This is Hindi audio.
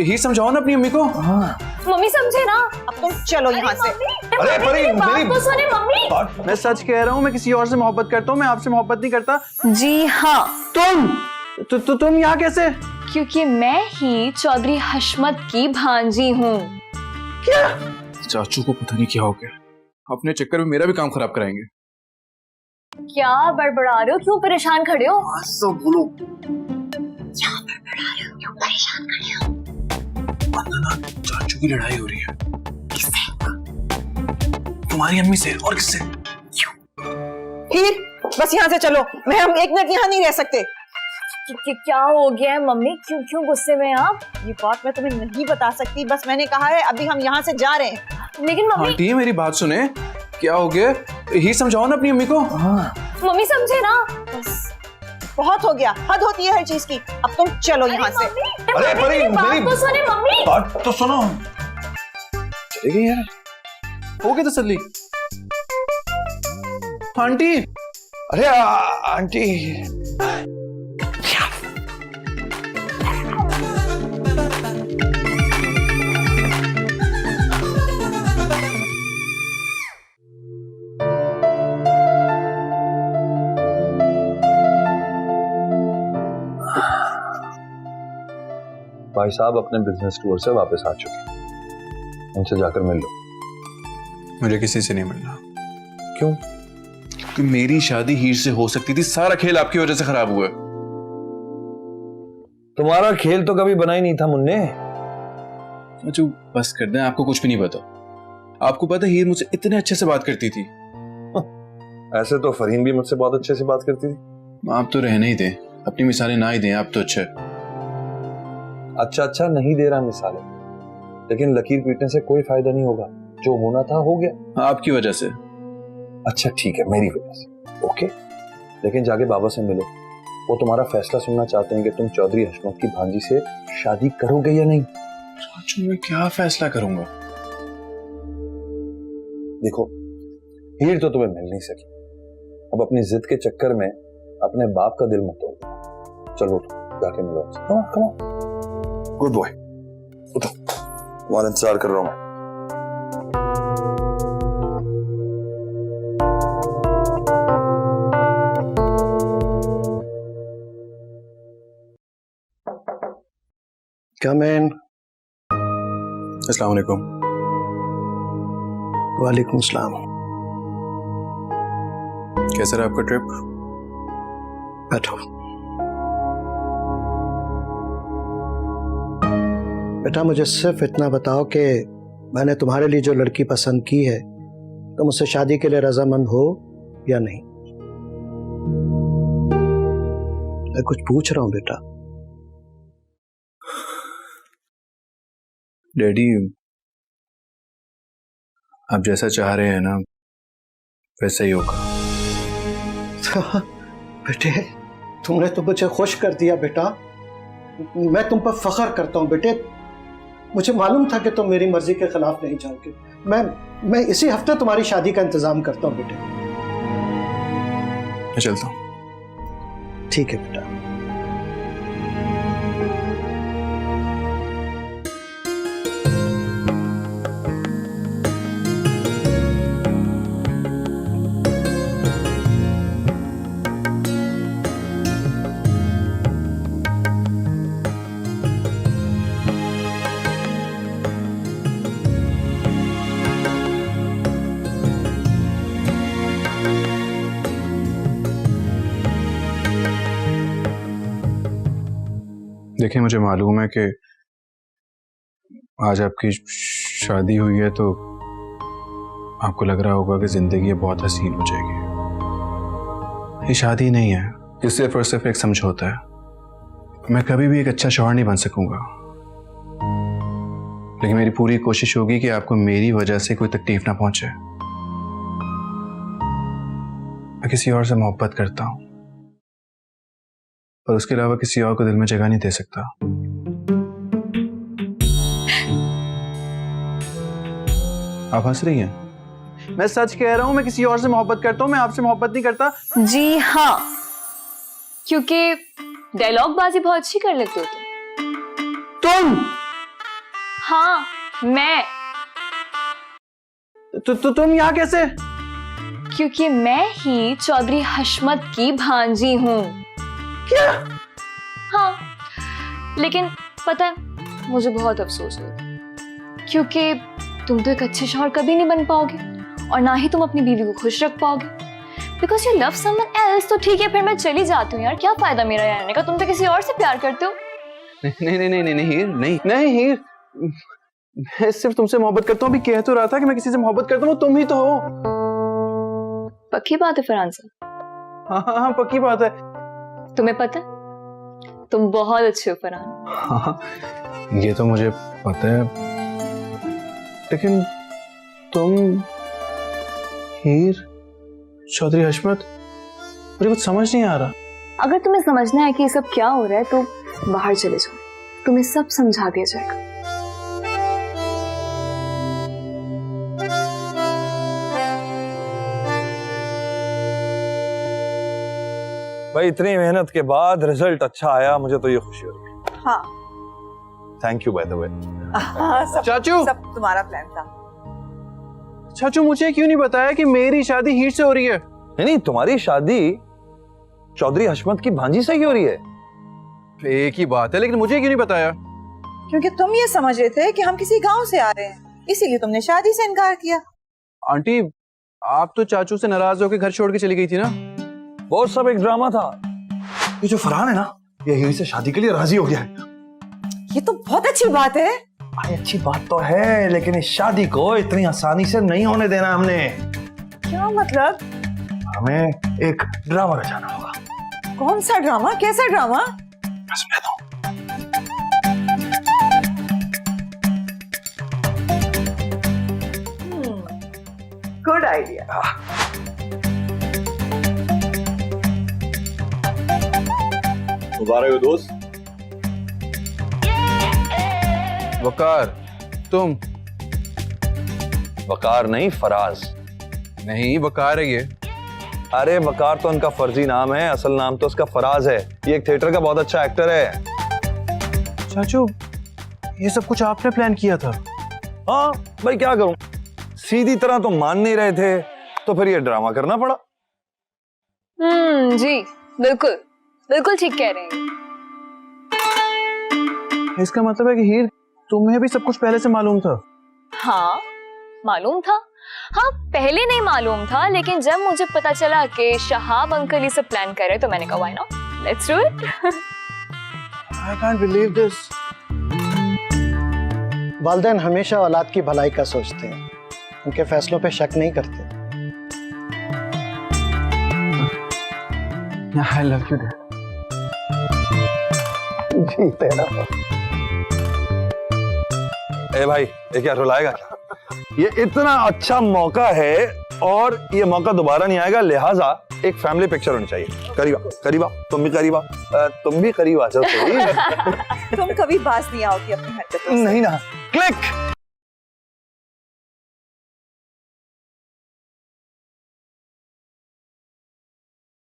ही समझाओ ना अपनी अम्मी को। मम्मी समझे ना, अब तुम चलो यहाँ से। अरे परी, बात तो सुने मम्मी। मैं सच कह रहा हूँ, मैं किसी और से मोहब्बत करता हूँ, मैं आपसे मोहब्बत नहीं करता। जी हाँ। तुम यहाँ कैसे? क्योंकि मैं ही चौधरी हशमत की भांजी हूँ। क्या? चाचू को पता नहीं क्या हो गया, अपने चक्कर में मेरा भी काम खराब कराएंगे। क्या बड़बड़ा रहे हो, क्यों परेशान खड़े हो? तो बोलो। क्या बड़बड़ा रहे हो, क्यों परेशान खड़े हो? चाचू की लड़ाई हो रही है। किससे? तुम्हारी अम्मी से। और किससे? हीर, बस यहाँ से चलो, मैं हम एक मिनट यहाँ नहीं रह सकते। क्या हो गया है मम्मी, क्यों क्यों गुस्से में आप? ये बात मैं तुम्हें नहीं बता सकती, बस मैंने कहा है अभी हम यहाँ से जा रहे हैं। लेकिन मम्मी। आंटी मेरी बात सुने, क्या हो गया? ही समझाओ ना अपनी अम्मी को। मम्मी समझे ना। बस बहुत हो गया, हद होती है हर चीज की। अब तुम चलो यहाँ से। अरे परी, बात तो सुने मम्मी। बात तो सुनो। चले गए यार, हो गया तसल्ली। आंटी, अरे आंटी। भाई साहब अपने बिजनेस टूर से वापस आ चुके हैं, उनसे जाकर मिल लो। मुझे किसी से नहीं मिलना। क्यों? कि मेरी शादी हीर से हो सकती थी, सारा खेल आपकी वजह से खराब हुआ। तुम्हारा खेल तो कभी बना ही नहीं था मुन्ने। अच्छा बस कर दें, आपको कुछ भी नहीं पता। आपको पता हीर मुझसे इतने अच्छे से बात करती थी। ऐसे तो फरीन भी मुझसे बहुत अच्छे से बात करती थी। आप तो रहने ही दें, अपनी मिसालें ना ही दें, आप तो अच्छा नहीं दे रहा मिसालें, लेकिन लकीर पीटने से कोई फायदा नहीं होगा। जो होना था हो गया। आपकी वजह से। अच्छा ठीक है, मेरी वजह से, ओके। लेकिन जाके बाबा से मिलो, वो तुम्हारा फैसला सुनना चाहते हैं कि तुम चौधरी हशमत की भांजी से शादी करोगे या नहीं। चाचू मैं क्या फैसला करूंगा? देखो हीर तो तुम्हें मिल नहीं सकी, अब अपनी जिद के चक्कर में अपने बाप का दिल मत तोड़ो। चलो जाके मिलो। कम ऑन गुड बॉय, उठो, तुम्हारा इंतजार कर रहा हूं मैं। कम इन। अस्सलाम वालेकुम। वालेकुम सलाम। कैसा रहा आपका ट्रिप? बैठो। बेटा मुझे सिर्फ इतना बताओ कि मैंने तुम्हारे लिए जो लड़की पसंद की है, तुम उससे शादी के लिए रजामंद हो या नहीं? मैं कुछ पूछ रहा हूं बेटा। डैडी, आप जैसा चाह रहे हैं ना वैसा ही होगा। बेटे तुमने तो मुझे खुश कर दिया बेटा, मैं तुम पर फख्र करता हूं बेटे। मुझे मालूम था कि तुम मेरी मर्जी के खिलाफ नहीं जाओगे। मैं इसी हफ्ते तुम्हारी शादी का इंतजाम करता हूं बेटे। मैं चलता हूं। ठीक है बेटा। देखिए मुझे मालूम है कि आज आपकी शादी हुई है तो आपको लग रहा होगा कि जिंदगी बहुत हसीन हो जाएगी। ये शादी नहीं है, ये सिर्फ और सिर्फ एक समझौता है। मैं कभी भी एक अच्छा शौहर नहीं बन सकूंगा, लेकिन मेरी पूरी कोशिश होगी कि आपको मेरी वजह से कोई तकलीफ ना पहुंचे। मैं किसी और से मोहब्बत करता हूं, पर उसके अलावा किसी और को दिल में जगह नहीं दे सकता। आप हंस रही हैं? मैं सच कह रहा हूं, मैं किसी और से मोहब्बत करता हूं, मैं आपसे मोहब्बत नहीं करता। जी हाँ, क्योंकि डायलॉग बाजी बहुत अच्छी कर लेते हो तुम। हाँ मैं, तुम यहाँ कैसे? क्योंकि मैं ही चौधरी हशमत की भांजी हूँ। क्या? हाँ, लेकिन पता है मुझे बहुत अफसोस होता है, क्योंकि तुम तो एक अच्छे शौहर कभी नहीं बन पाओगे और ना ही तुम अपनी बीवी को खुश रख पाओगे। Because you love someone else. तो ठीक है, फिर मैं चली जाती हूँ यार, क्या फायदा मेरा यहाँ रहने का, तुम तो किसी और से प्यार करते हो। नहीं नहीं नहीं नहीं नहीं हीर, नहीं नहीं हीर, मैं सिर्फ तुमसे मोहब्बत करता हूँ। अभी कह तो रहा था कि मैं किसी से मोहब्बत करता हूँ, तुम ही तो हो। पक्की बात है फरहान साहब? हाँ हाँ हाँ, पक्की बात है। तुम्हें पता है तुम बहुत अच्छे हो फरहान। हाँ, ये तो मुझे पता है, लेकिन तुम हीर चौधरी हशमत, मुझे कुछ समझ नहीं आ रहा। अगर तुम्हें समझना है कि ये सब क्या हो रहा है तो बाहर चले जाओ, तुम्हें सब समझा दिया जाएगा। भाई इतनी मेहनत के बाद रिजल्ट अच्छा आया, मुझे तो ये खुशी हो रही है। हाँ thank you by the way. सब चाचू, सब तुम्हारा प्लान था। चाचू मुझे क्यों नहीं बताया कि मेरी शादी हीर से हो रही है? नहीं नहीं, तुम्हारी शादी चौधरी हशमत की भांजी से ही हो रही है। एक ही बात है, लेकिन मुझे क्यों नहीं बताया? क्योंकि तुम ये समझ रहे थे कि हम किसी गांव से आ रहे हैं, इसीलिए तुमने शादी से इनकार किया। आंटी, आप तो चाचू से नाराज होकर घर छोड़ के चली गई थी ना? वो सब एक ड्रामा था। ये जो फरहान है ना, ये हीर से शादी के लिए राजी हो गया है। ये तो बहुत अच्छी बात है। भाई अच्छी बात तो है, लेकिन इस शादी को इतनी आसानी से नहीं होने देना हमने। क्या मतलब? हमें एक ड्रामा रचाना होगा। कौन सा ड्रामा? कैसा ड्रामा? मैं समझाता हूँ। Good idea. मुबारक हो दोस्त। वकार, तुम? वकार नहीं, फराज। नहीं, वकार है ये। अरे वकार तो उनका फर्जी नाम है, असल नाम तो उसका फराज है। ये एक थिएटर का बहुत अच्छा एक्टर है। चाचू, ये सब कुछ आपने प्लान किया था? हाँ भाई, क्या करूं, सीधी तरह तो मान नहीं रहे थे, तो फिर ये ड्रामा करना पड़ा। जी बिल्कुल बिल्कुल ठीक कह रहे हैं। इसका मतलब है कि हीर, तुम्हें भी सब कुछ पहले से मालूम था? हाँ मालूम था। हाँ पहले नहीं मालूम था, लेकिन जब मुझे पता चला कि शहाब अंकल ये सब प्लान कर रहे तो मैंने कहा why not, let's do it. I can't believe this. वालिदैन हमेशा औलाद की भलाई का सोचते हैं, उनके फैसलों पे शक नहीं करते। I love you, Dad. जीते रहो। ए भाई, ये क्या रुलाएगा? ये इतना अच्छा मौका है और ये मौका दोबारा नहीं आएगा, लिहाजा एक फैमिली पिक्चर होनी चाहिए। करीबा, करीबा, तुम भी करीबा, तुम भी करीब आ जाओ थोड़ी। तुम कभी बाज नहीं आओगी अपनी हरकतों से। नहीं ना, क्लिक।